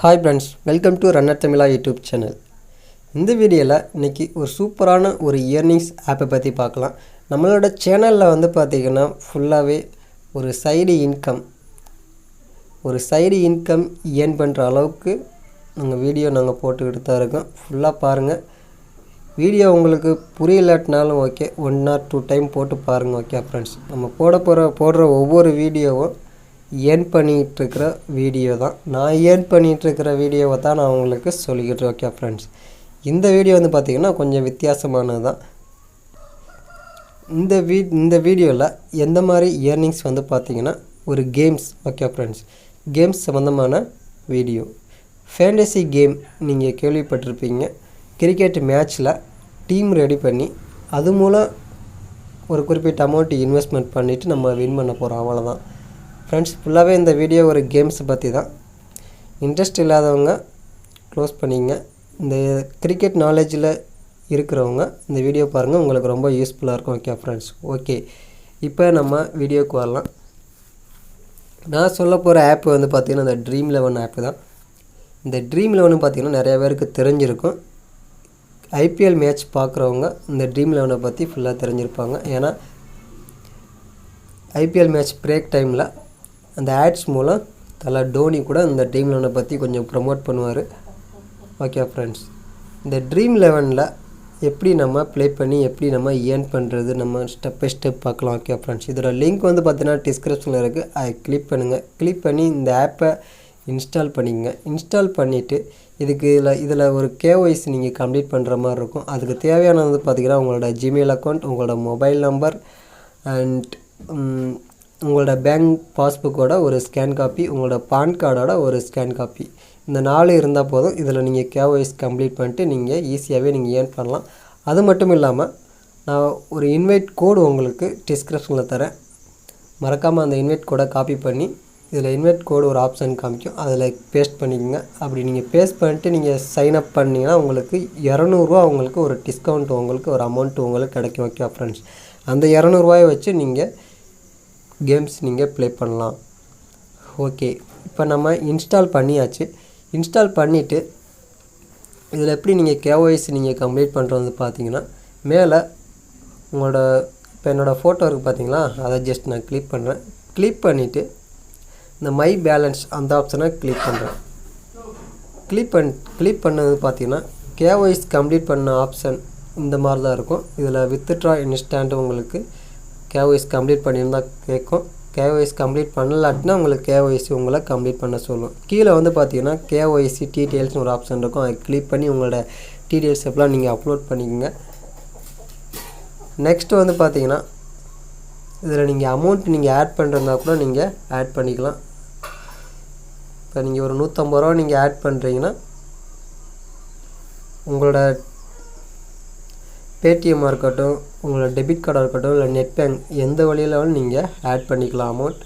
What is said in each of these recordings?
Hi friends, welcome to runner Tamizha YouTube channel. இந்த வீடியோவில் இன்றைக்கி ஒரு சூப்பரான ஒரு இயர்னிங்ஸ் ஆப்பை பற்றி பார்க்கலாம். நம்மளோட சேனலில் வந்து பார்த்திங்கன்னா ஃபுல்லாகவே ஒரு சைடு இன்கம் ஏர்ன் பண்ணுற அளவுக்கு நாங்கள் போட்டுக்கிட்டு தான் இருக்கோம். ஃபுல்லாக பாருங்கள். வீடியோ உங்களுக்கு புரியலாட்டினாலும் ஓகே, 1 or 2 டைம் போட்டு பாருங்கள். ஓகே ஃப்ரெண்ட்ஸ், நம்ம போடுற ஒவ்வொரு வீடியோவும் ஏர்ன் பண்ணிகிட்ருக்கிற வீடியோ தான். நான் ஏர்ன் பண்ணிகிட்ருக்கிற வீடியோவை தான் நான் உங்களுக்கு சொல்லிக்கிட்டு. ஓகே ஃப்ரெண்ட்ஸ், இந்த வீடியோ வந்து பார்த்திங்கன்னா கொஞ்சம் வித்தியாசமானது தான். இந்த வீடியோவில் எந்த மாதிரி இயர்னிங்ஸ் வந்து பார்த்திங்கன்னா ஒரு கேம்ஸ். ஓகே ஃப்ரெண்ட்ஸ், கேம்ஸ் சம்மந்தமான வீடியோ. ஃபேண்டசி கேம் நீங்கள் கேள்விப்பட்டிருப்பீங்க. கிரிக்கெட் மேட்ச்சில் டீம் ரெடி பண்ணி அது மூலம் ஒரு குறிப்பிட்ட அமௌண்ட் இன்வெஸ்ட்மெண்ட் பண்ணிவிட்டு நம்ம வின் பண்ண போகிறோம். அவ்வளோதான் ஃப்ரெண்ட்ஸ். ஃபுல்லாகவே இந்த வீடியோ ஒரு கேம்ஸை பற்றி தான். இன்ட்ரெஸ்ட் இல்லாதவங்க க்ளோஸ் பண்ணிங்க. இந்த கிரிக்கெட் நாலேஜில் இருக்கிறவங்க இந்த வீடியோ பாருங்கள், உங்களுக்கு ரொம்ப யூஸ்ஃபுல்லாக இருக்கும். ஓகே ஃப்ரெண்ட்ஸ், ஓகே இப்போ நம்ம வீடியோக்கு வரலாம். நான் சொல்ல போகிற ஆப் வந்து பார்த்திங்கன்னா இந்த ட்ரீம் 11 ஆப்பு தான். இந்த ட்ரீம் 11 பார்த்திங்கன்னா நிறையா பேருக்கு தெரிஞ்சிருக்கும். ஐபிஎல் மேட்ச் பார்க்குறவங்க இந்த ட்ரீம் 11 பற்றி ஃபுல்லாக தெரிஞ்சிருப்பாங்க. ஏன்னா ஐபிஎல் மேட்ச் பிரேக் டைமில் அந்த ஆட்ஸ் மூலம் தலை டோனி கூட இந்த ட்ரீம் 11 பற்றி கொஞ்சம் ப்ரமோட் பண்ணுவார். ஓகே ஃப்ரெண்ட்ஸ், இந்த ட்ரீம் 11 எப்படி நம்ம ப்ளே பண்ணி எப்படி நம்ம ஏர்ன் பண்ணுறது நம்ம ஸ்டெப் பை ஸ்டெப் பார்க்கலாம். ஓகே ஃப்ரெண்ட்ஸ், இதோட லிங்க் வந்து பார்த்தீங்கன்னா டிஸ்கிரிப்ஷனில் இருக்குது. அதை கிளிக் பண்ணுங்கள். கிளிக் பண்ணி இந்த ஆப்பை இன்ஸ்டால் பண்ணிக்கங்க. இன்ஸ்டால் பண்ணிவிட்டு இதில் ஒரு கேஒய்சி நீங்கள் கம்ப்ளீட் பண்ணுற மாதிரி இருக்கும். அதுக்கு தேவையானது வந்து பார்த்திங்கன்னா உங்களோட ஜிமெயில் அக்கௌண்ட், உங்களோட மொபைல் நம்பர் அண்ட் உங்களோட பேங்க் பாஸ்புக்கோட ஒரு ஸ்கேன் காப்பி, உங்களோட பான் கார்டோட ஒரு ஸ்கேன் காப்பி, இந்த 4 இருந்தால் போதும். இதில் நீங்கள் கேஒய்சி கம்ப்ளீட் பண்ணிட்டு நீங்கள் ஈஸியாகவே நீங்கள் ஏர்ன் பண்ணலாம். அது மட்டும் இல்லாமல் நான் ஒரு இன்வைட் கோடு உங்களுக்கு டிஸ்கிரிப்ஷனில் தரேன். மறக்காமல் அந்த இன்வைட் கோடை காப்பி பண்ணி இதில் இன்வைட் கோடு ஒரு ஆப்ஷன் காமிக்கும், அதில் பேஸ்ட் பண்ணிக்கோங்க. அப்படி நீங்கள் பேஸ்ட் பண்ணிட்டு நீங்கள் சைன்அப் பண்ணிங்கன்னா உங்களுக்கு 200 ரூபா உங்களுக்கு ஒரு டிஸ்கவுண்ட், உங்களுக்கு ஒரு அமௌண்ட் உங்களுக்கு கிடைக்கும். ஓகே ஃப்ரெண்ட்ஸ், அந்த 200 ரூபாயை வச்சு நீங்கள் கேம்ஸ் நீங்கள் ப்ளே பண்ணலாம். ஓகே, இப்போ நம்ம இன்ஸ்டால் பண்ணியாச்சு. இன்ஸ்டால் பண்ணிவிட்டு இதில் எப்படி நீங்கள் கேஒய்சி நீங்கள் கம்ப்ளீட் பண்ணுறது பார்த்தீங்கன்னா மேலே உங்களோட இப்போ என்னோடய ஃபோட்டோ இருக்குது பார்த்தீங்களா, அதை ஜஸ்ட் நான் கிளிக் பண்ணுறேன். கிளிக் பண்ணிவிட்டு இந்த மை பேலன்ஸ் அந்த ஆப்ஷனை கிளிக் பண்ணுறேன். கிளிக் பண்ணது பார்த்தீங்கன்னா கேஒய்சி கம்ப்ளீட் பண்ண ஆப்ஷன் இந்த மாதிரி தான் இருக்கும். இதில் வித்ட்ரா இன்ஸ்டன்ட் உங்களுக்கு கேஒய்சி கம்ப்ளீட் பண்ணியிருந்தால் கேட்கும். கேஒய்சி கம்ப்ளீட் பண்ணலாட்டினா உங்களுக்கு கேஒய்சி உங்களை கம்ப்ளீட் பண்ண சொல்லும். கீழே வந்து பார்த்தீங்கன்னா கேஒய்சி டீட்டெயில்ஸ்னு ஒரு ஆப்ஷன் இருக்கும். அதை கிளிக் பண்ணி உங்களோட டீட்டெயில்ஸ் எப்பலாம் நீங்கள் அப்லோட் பண்ணிக்கோங்க. நெக்ஸ்ட்டு வந்து பார்த்தீங்கன்னா இதில் நீங்கள் அமௌண்ட் நீங்கள் ஆட் பண்ணுறதா கூட நீங்கள் ஆட் பண்ணிக்கலாம். இப்போ நீங்கள் ஒரு 150 ரூபா நீங்கள் ஆட் பண்ணுறீங்கன்னா உங்களோட பேடிஎம்மாக இருக்கட்டும், உங்களோட டெபிட் கார்டாக இருக்கட்டும், இல்லை நெட் பேங்க் எந்த வழியிலும் நீங்கள் ஆட் பண்ணிக்கலாம் அமௌண்ட்.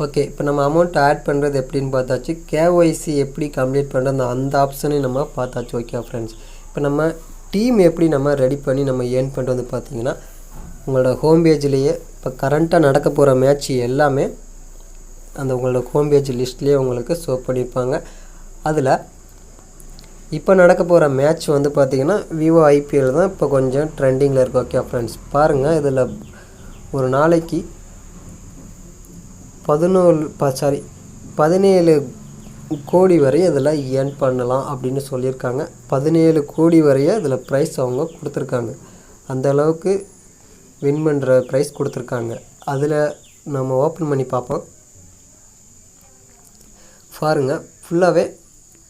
ஓகே, இப்போ நம்ம அமௌண்ட் ஆட் பண்ணுறது எப்படின்னு பார்த்தாச்சு. கேஒய்சி எப்படி கம்ப்ளீட் பண்ணுறது அந்த ஆப்ஷனையும் நம்ம பார்த்தாச்சு. ஓகே ஃப்ரெண்ட்ஸ், இப்போ நம்ம டீம் எப்படி நம்ம ரெடி பண்ணி நம்ம ஏர்ன் பண்ணுறது பார்த்தீங்கன்னா உங்களோட ஹோம் பேஜ்லேயே இப்போ கரண்ட்டாக நடக்க போகிற மேட்ச் எல்லாமே அந்த உங்களோட ஹோம் பேஜ் லிஸ்ட்லேயே உங்களுக்கு ஷோ பண்ணியிருப்பாங்க. அதில் இப்போ நடக்க போகிற மேட்ச் வந்து பார்த்திங்கன்னா விவோ ஐபிஎல் தான் இப்போ கொஞ்சம் ட்ரெண்டிங்கில் இருக்குது. ஓகே ஃப்ரெண்ட்ஸ், பாருங்கள். இதில் ஒரு நாளைக்கு 17 கோடி வரை இதில் ஏர்ன் பண்ணலாம் அப்படின்னு சொல்லியிருக்காங்க. 17 கோடி வரைய இதில் ப்ரைஸ் அவங்க கொடுத்துருக்காங்க. அந்த அளவுக்கு வின் பண்ணுற ப்ரைஸ் கொடுத்துருக்காங்க. அதில் நம்ம ஓப்பன் பண்ணி பார்ப்போம். பாருங்கள், ஃபுல்லாகவே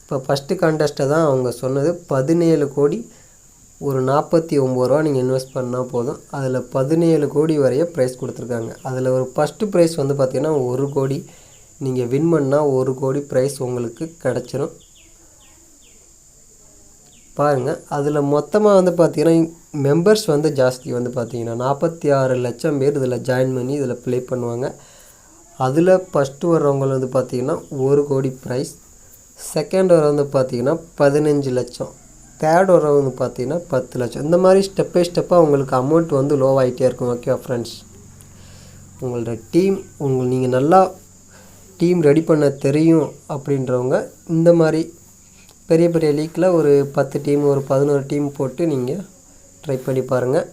இப்போ ஃபஸ்ட்டு கான்டெஸ்ட்டை தான் அவங்க சொன்னது. 17 கோடி ஒரு 49 ரூபா நீங்கள் இன்வெஸ்ட் பண்ணால் போதும். அதில் 17 கோடி வரைய ப்ரைஸ் கொடுத்துருக்காங்க. அதில் ஒரு ஃபஸ்ட்டு ப்ரைஸ் வந்து பார்த்திங்கன்னா 1 கோடி. நீங்கள் வின் பண்ணால் 1 கோடி ப்ரைஸ் உங்களுக்கு கிடச்சிரும். பாருங்கள், அதில் மொத்தமாக வந்து பார்த்திங்கன்னா மெம்பர்ஸ் வந்து ஜாஸ்தி வந்து பார்த்திங்கன்னா 46 லட்சம் பேர் இதில் ஜாயின் பண்ணி இதில் ப்ளே பண்ணுவாங்க. அதில் ஃபஸ்ட்டு வர்றவங்க வந்து பார்த்திங்கன்னா 1 கோடி ப்ரைஸ், செகண்ட் வர வந்து பார்த்திங்கன்னா 15 லட்சம், தேர்ட் வர வந்து பார்த்திங்கன்னா 10 லட்சம். இந்த மாதிரி ஸ்டெப் பை ஸ்டெப்பாக உங்களுக்கு அமௌண்ட் வந்து லோவாகிட்டே இருக்கும். ஓகே ஃப்ரெண்ட்ஸ், உங்களோட டீம் நீங்கள் நல்லா டீம் ரெடி பண்ண தெரியும் அப்படின்றவங்க இந்த மாதிரி பெரிய பெரிய லீக்கில் ஒரு 10 டீம் ஒரு 11 டீம் போட்டு நீங்கள் ட்ரை பண்ணி பாருங்கள்.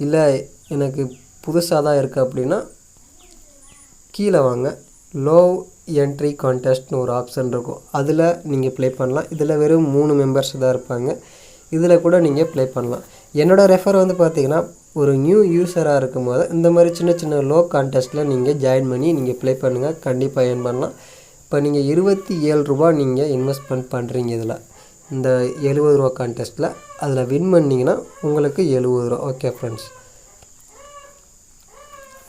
இல்லை எனக்கு புதுசாக தான் இருக்குது அப்படின்னா கீழே வாங்க, லோ என்ட்ரி கான்டெஸ்ட்னு ஒரு ஆப்ஷன் இருக்கும், அதில் நீங்கள் ப்ளே பண்ணலாம். இதில் வெறும் 3 மெம்பர்ஸ் தான் இருப்பாங்க. இதில் கூட நீங்கள் ப்ளே பண்ணலாம். என்னோடய ரெஃபர் வந்து பார்த்திங்கன்னா ஒரு நியூ யூஸராக இருக்கும் போது இந்த மாதிரி சின்ன சின்ன லோ கான்டெஸ்ட்டில் நீங்கள் ஜாயின் பண்ணி நீங்கள் ப்ளே பண்ணுங்கள், கண்டிப்பாக ஏர்ன் பண்ணலாம். இப்போ நீங்கள் 27 ரூபா நீங்கள் இன்வெஸ்ட்மெண்ட் பண்ணுறீங்க இதில், இந்த 70 ரூபா கான்டெஸ்ட்டில். அதில் வின் பண்ணிங்கன்னா உங்களுக்கு 70 ரூபா. ஓகே ஃப்ரெண்ட்ஸ்,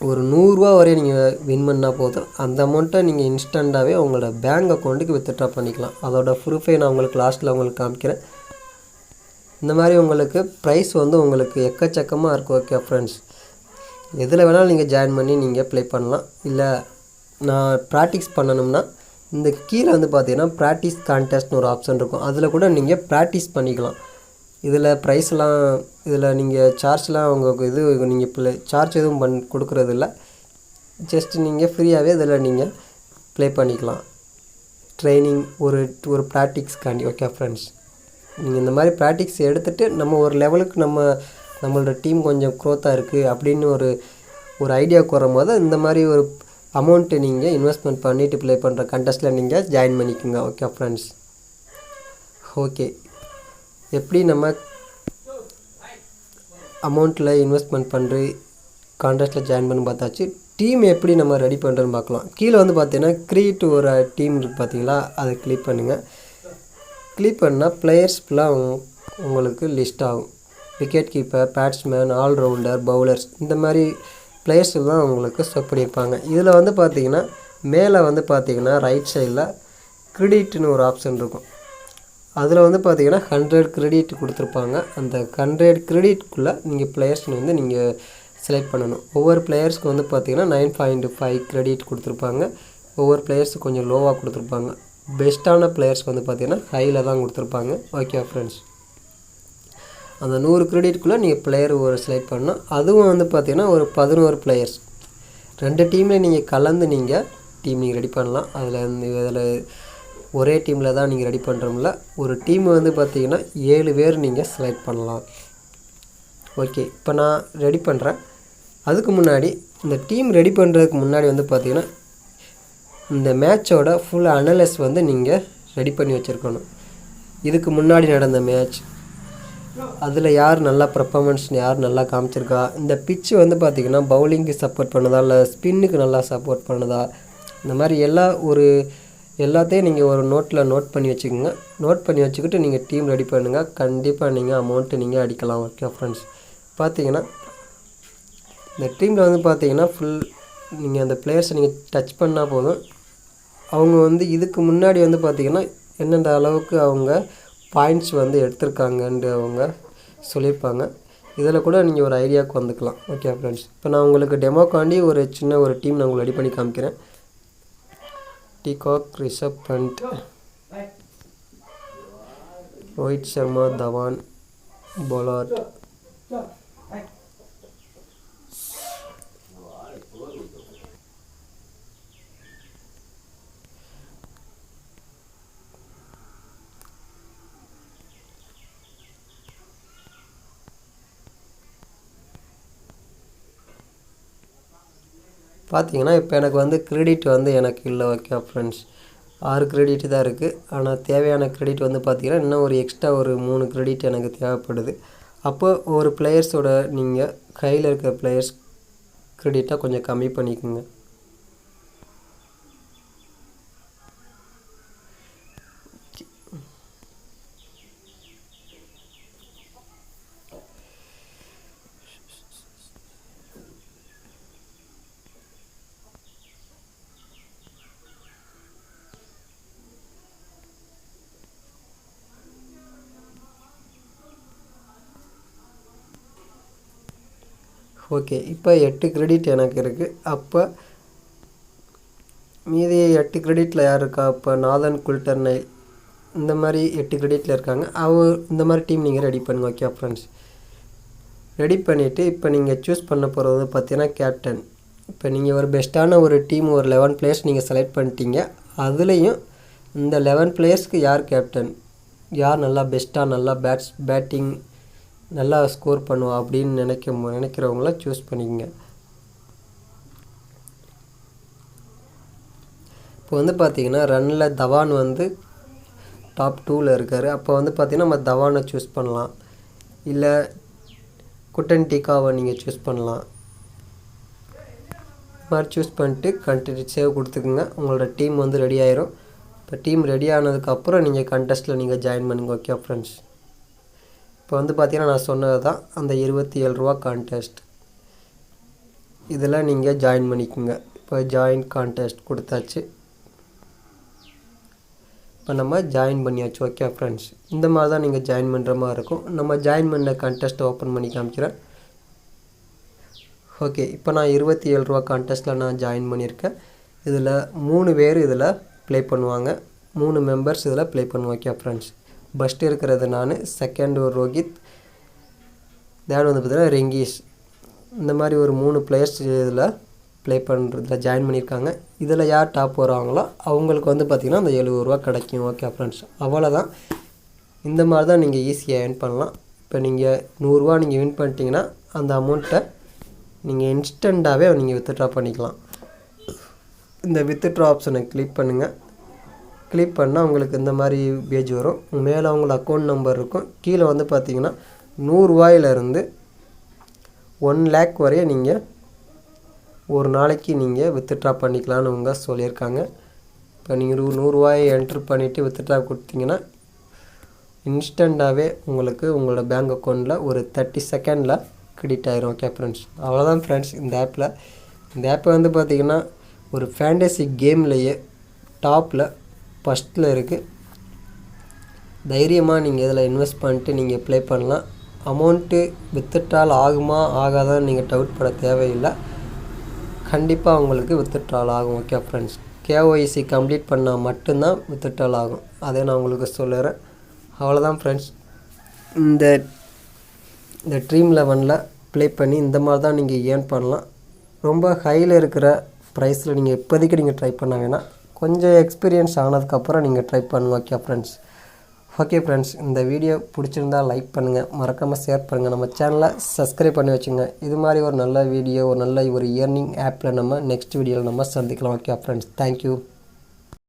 ஒரு 100 ரூபா வரை நீங்கள் வின் பண்ணால் போதும். அந்த அமௌண்ட்டை நீங்கள் இன்ஸ்டண்ட்டாகவே உங்களோட பேங்க் அக்கௌண்ட்டுக்கு வித்ட்ரா பண்ணிக்கலாம். அதோட ப்ரூஃபை நான் உங்களுக்கு லாஸ்ட்டில் உங்களுக்கு காமிக்கிறேன். இந்த மாதிரி உங்களுக்கு ப்ரைஸ் வந்து உங்களுக்கு எக்கச்சக்கமாக இருக்கும். ஓகே ஃப்ரெண்ட்ஸ், எதில் வேணாலும் நீங்கள் ஜாயின் பண்ணி நீங்கள் ப்ளே பண்ணலாம். இல்லை நான் ப்ராக்டிஸ் பண்ணணும்னா இந்த கீழே வந்து பார்த்தீங்கன்னா ப்ராக்டிஸ் கான்டெஸ்ட்னு ஒரு ஆப்ஷன் இருக்கும், அதில் கூட நீங்கள் ப்ராக்டிஸ் பண்ணிக்கலாம். இதில் ப்ரைஸ்லாம் இதில் நீங்கள் சார்ஜ்லாம் உங்களுக்கு இது நீங்கள் சார்ஜ் எதுவும் கொடுக்குறதில்ல, ஜஸ்ட் நீங்கள் ஃப்ரீயாகவே இதில் நீங்கள் ப்ளே பண்ணிக்கலாம். ட்ரைனிங் ஒரு ப்ராக்டிக்ஸ்க்காண்டி. ஓகே ஃப்ரெண்ட்ஸ், நீங்கள் இந்த மாதிரி ப்ராக்டிக்ஸ் எடுத்துகிட்டு நம்ம ஒரு லெவலுக்கு நம்மளோட டீம் கொஞ்சம் க்ரோத்தாக இருக்குது அப்படின்னு ஒரு ஐடியாவுக்கு வரும்போது இந்த மாதிரி ஒரு அமௌண்ட்டு நீங்கள் இன்வெஸ்ட்மெண்ட் பண்ணிவிட்டு ப்ளே பண்ணுற கண்டெஸ்ட்டில் நீங்கள் ஜாயின் பண்ணிக்கோங்க. ஓகே ஃப்ரெண்ட்ஸ், ஓகே, எப்படி நம்ம அமௌண்ட்டில் இன்வெஸ்ட்மெண்ட் பண்ணுற கான்டெஸ்ட்டில் ஜாயின் பண்ணி பார்த்தாச்சு. டீம் எப்படி நம்ம ரெடி பண்ணுறதுன்னு பார்க்கலாம். கீழே வந்து பார்த்தீங்கன்னா கிரியேட் ஒரு டீம் இருக்குது பார்த்தீங்களா, அதை கிளிக் பண்ணுங்கள். கிளிக் பண்ணால் பிளேயர்ஸ் ஃபுல்லாக உங்களுக்கு லிஸ்ட் ஆகும். Wicket keeper, batsman, all rounder, bowlers, இந்த மாதிரி பிளேயர்ஸ் தான் உங்களுக்கு செட் பண்ணியிருப்பாங்க. இதில் வந்து பார்த்திங்கன்னா மேலே வந்து பார்த்திங்கன்னா ரைட் சைடில் கிரெடிட்னு ஒரு ஆப்ஷன் இருக்கும். அதில் வந்து பார்த்திங்கன்னா 100 கிரெடிட் கொடுத்துருப்பாங்க. அந்த 100 கிரெடிட்குள்ளே நீங்கள் பிளேயர்ஸ்னு வந்து நீங்கள் செலக்ட் பண்ணணும். ஒவ்வொரு பிளேயர்ஸ்க்கு வந்து பார்த்திங்கன்னா 9.5 கிரெடிட் கொடுத்துருப்பாங்க. ஒவ்வொரு பிளேயர்ஸுக்கு கொஞ்சம் லோவாக கொடுத்துருப்பாங்க. பெஸ்ட்டான பிளேயர்ஸ் வந்து பார்த்திங்கன்னா ஹையில் தான் கொடுத்துருப்பாங்க. ஓகே ஃப்ரெண்ட்ஸ், அந்த 100 கிரெடிட்குள்ளே நீங்கள் பிளேயர் ஒரு செலக்ட் பண்ணணும். அதுவும் வந்து பார்த்திங்கன்னா ஒரு 11 பிளேயர்ஸ் 2 டீமில் நீங்கள் கலந்து நீங்கள் டீம் நீங்கள் ரெடி பண்ணலாம். அதில் ஒரே டீமில் தான் நீங்கள் ரெடி பண்ணுறோம்ல, ஒரு டீம் வந்து பார்த்திங்கன்னா 7 பேர் நீங்கள் செலக்ட் பண்ணலாம். ஓகே, இப்போ நான் ரெடி பண்ணுறேன். அதுக்கு முன்னாடி இந்த டீம் ரெடி பண்ணுறதுக்கு முன்னாடி வந்து பார்த்திங்கன்னா இந்த மேட்சோட ஃபுல் அனலைஸ் வந்து நீங்கள் ரெடி பண்ணி வச்சுருக்கணும். இதுக்கு முன்னாடி நடந்த மேட்ச், அதில் யார் நல்லா பர்ஃபார்மன்ஸ், யார் நல்லா காமிச்சிருக்கா, இந்த பிச்சு வந்து பார்த்திங்கன்னா பவுலிங்க்கு சப்போர்ட் பண்ணுதா இல்லை ஸ்பின்னுக்கு நல்லா சப்போர்ட் பண்ணுதா, இந்த மாதிரி எல்லாத்தையும் நீங்கள் ஒரு நோட்டில் நோட் பண்ணி வச்சுக்கோங்க. நோட் பண்ணி வச்சுக்கிட்டு நீங்கள் டீம் ரெடி பண்ணுங்கள். கண்டிப்பாக நீங்கள் அமௌண்ட்டு நீங்கள் அடிக்கலாம். ஓகே ஃப்ரெண்ட்ஸ், பார்த்தீங்கன்னா இந்த டீமில் வந்து பார்த்தீங்கன்னா ஃபுல் நீங்கள் அந்த பிளேயர்ஸை நீங்கள் டச் பண்ணால் போதும். அவங்க வந்து இதுக்கு முன்னாடி வந்து பார்த்திங்கன்னா எந்தெந்த அளவுக்கு அவங்க பாயிண்ட்ஸ் வந்து எடுத்திருக்காங்கன்ட்டு அவங்க சொல்லியிருப்பாங்க. இதில் கூட நீங்கள் ஒரு ஐடியாவுக்கு வந்துக்கலாம். ஓகே ஃப்ரெண்ட்ஸ், இப்போ நான் உங்களுக்கு டெமோக்காண்டி ஒரு சின்ன ஒரு டீம் நான் உங்களுக்கு ரெடி பண்ணி காமிக்கிறேன். டிகாக், ரிஷப் பண்ட், ரோஹித் சர்மா, தவான், பொலார்ட், பார்த்தீங்கன்னா இப்போ எனக்கு வந்து கிரெடிட் வந்து எனக்கு இல்லை. ஓகே ஃப்ரெண்ட்ஸ், 6 கிரெடிட் தான் இருக்குது. ஆனால் தேவையான கிரெடிட் வந்து பார்த்திங்கன்னா இன்னும் ஒரு எக்ஸ்ட்ரா ஒரு 3 கிரெடிட் எனக்கு தேவைப்படுது. அப்போ ஒரு பிளேயர்ஸோட நீங்கள் கையில் இருக்கிற பிளேயர்ஸ் கிரெடிட்டாக கொஞ்சம் கம்மி பண்ணிக்கோங்க. ஓகே, இப்போ 8 கிரெடிட் எனக்கு இருக்குது. அப்போ மீதி 8 கிரெடிட்டில் யார் இருக்கா? இப்போ நாதன், குல்டர்னைல், இந்த மாதிரி 8 கிரெடிட்டில் இருக்காங்க. இந்த மாதிரி டீம் நீங்கள் ரெடி பண்ணுங்க. ஓகே ஃப்ரெண்ட்ஸ், ரெடி பண்ணிவிட்டு இப்போ நீங்கள் சூஸ் பண்ண போகிறது பார்த்தீங்கன்னா கேப்டன். இப்போ நீங்கள் ஒரு பெஸ்ட்டான ஒரு டீம் ஒரு 11 பிளேயர்ஸ் நீங்கள் செலக்ட் பண்ணிட்டீங்க. அதுலேயும் இந்த 11 பிளேயர்ஸ்க்கு யார் கேப்டன், யார் நல்லா பெஸ்ட்டாக நல்லா பேட்டிங் நல்லா ஸ்கோர் பண்ணுவா அப்படின்னு நினைக்கிறவங்கள சூஸ் பண்ணிக்கங்க. இப்போ வந்து பார்த்திங்கன்னா ரன்னில் தவான் வந்து டாப் 2ல் இருக்கார். அப்போ வந்து பார்த்திங்கன்னா நம்ம தவானை சூஸ் பண்ணலாம், இல்லை குட்டன் டிகாவை நீங்கள் சூஸ் பண்ணலாம். இது மாதிரி சூஸ் பண்ணிட்டு கண்டினியூ சேவ் கொடுத்துக்குங்க. உங்களோட டீம் வந்து ரெடி ஆயிரும். இப்போ டீம் ரெடி ஆனதுக்கப்புறம் நீங்கள் கண்டெஸ்ட்டில் நீங்கள் ஜாயின் பண்ணுங்க. ஓகே ஃப்ரெண்ட்ஸ், இப்போ வந்து பார்த்திங்கன்னா நான் சொன்னது தான் அந்த 27 ரூபா கான்டெஸ்ட். இதில் நீங்கள் ஜாயின் பண்ணிக்கோங்க. இப்போ ஜாயின் கான்டெஸ்ட் கொடுத்தாச்சு. இப்போ நம்ம ஜாயின் பண்ணியாச்சு. ஓகே ஃப்ரெண்ட்ஸ், இந்த மாதிரி தான் நீங்கள் ஜாயின் பண்ணுற மாதிரி இருக்கும். நம்ம ஜாயின் பண்ண கான்டெஸ்ட்டை ஓப்பன் பண்ணி காமிக்கிறேன். ஓகே, இப்போ நான் 27 ரூபா கான்டெஸ்ட்டில் நான் ஜாயின் பண்ணியிருக்கேன். இதில் 3 பேர் இதில் ப்ளே பண்ணுவாங்க, 3 மெம்பர்ஸ் இதில் ப்ளே பண்ணுவோம். ஓகே ஃப்ரெண்ட்ஸ், ஃபஸ்ட்டு இருக்கிறது நான், செகண்ட் ஒரு ரோஹித், தேர்ட் வந்து பார்த்தீங்கன்னா ரெங்கீஸ். இந்த மாதிரி ஒரு 3 பிளேயர்ஸ் இதில் ப்ளே பண்ணுறதுல ஜாயின் பண்ணியிருக்காங்க. இதில் யார் டாப் வராங்களோ அவங்களுக்கு வந்து பார்த்திங்கன்னா அந்த 70 ரூபா கிடைக்கும். ஓகே ஃப்ரெண்ட்ஸ், அவ்வளோதான். இந்த மாதிரி தான் நீங்கள் ஈஸியாக ஏர்ன் பண்ணலாம். இப்போ நீங்கள் 100 ரூபா நீங்கள் வின் பண்ணிட்டீங்கன்னா அந்த அமௌண்ட்டை நீங்கள் இன்ஸ்டண்ட்டாகவே நீங்கள் வித்ட்ரா பண்ணிக்கலாம். இந்த வித்ட்ரா ஆப்ஷனை கிளிக் பண்ணுங்கள். கிளிக் பண்ணால் உங்களுக்கு இந்த மாதிரி பேஜ் வரும். மேலே அவங்களோட அக்கௌண்ட் நம்பர் இருக்கும். கீழே வந்து பார்த்திங்கன்னா 100 ரூபாயிலிருந்து 1 லேக் வரைய நீங்கள் ஒரு நாளைக்கு நீங்கள் வித்ட்ரா பண்ணிக்கலான்னு அவங்க சொல்லியிருக்காங்க. இப்போ நீங்கள் 100 ரூபாயை என்ட்ரு பண்ணிவிட்டு வித்ட்ரா கொடுத்தீங்கன்னா இன்ஸ்டண்ட்டாகவே உங்களுக்கு உங்களோட பேங்க் அக்கௌண்ட்டில் ஒரு 30 செகண்டில் கிரெடிட் ஆயிரும். ஓகே ஃப்ரெண்ட்ஸ், அவ்வளோதான் ஃப்ரெண்ட்ஸ். இந்த ஆப்பை வந்து பார்த்திங்கன்னா ஒரு ஃபேண்டசி கேம்லேயே டாப்பில் ஃபஸ்ட்டில் இருக்குது. தைரியமாக நீங்கள் இதில் இன்வெஸ்ட் பண்ணிட்டு நீங்கள் ப்ளே பண்ணலாம். அமௌண்ட்டு வித்ட்ரால் ஆகுமா ஆகாதான்னு நீங்கள் டவுட் பட தேவையில்லை. கண்டிப்பாக உங்களுக்கு வித்ட்ரால் ஆகும். ஓகே ஃப்ரெண்ட்ஸ், கேஒய்சி கம்ப்ளீட் பண்ணால் மட்டும்தான் வித்ட்ரால் ஆகும். அதை நான் உங்களுக்கு சொல்லுறேன். அவ்வளோதான் ஃப்ரெண்ட்ஸ். இந்த ட்ரீம் 11ல் ப்ளே பண்ணி இந்த மாதிரி தான் நீங்கள் ஏர்ன் பண்ணலாம். ரொம்ப ஹையில் இருக்கிற ப்ரைஸில் நீங்கள் இப்போதைக்கு நீங்கள் ட்ரை பண்ண வேணாம். கொஞ்சம் எக்ஸ்பீரியன்ஸ் ஆனதுக்கப்புறம் நீங்கள் ட்ரை பண்ணுங்க. Okay friends. ஓகே ஃப்ரெண்ட்ஸ், இந்த வீடியோ பிடிச்சிருந்தால் லைக் பண்ணுங்கள், மறக்காமல் ஷேர் பண்ணுங்கள், நம்ம சேனலை சப்ஸ்கிரைப் பண்ணி வச்சுங்க. இது மாதிரி ஒரு நல்ல வீடியோ, ஒரு நல்ல ஒரு இயர்னிங் ஆப்பில் நம்ம நெக்ஸ்ட் வீடியோவில் நம்ம சந்திக்கலாம். Okay friends, thank you.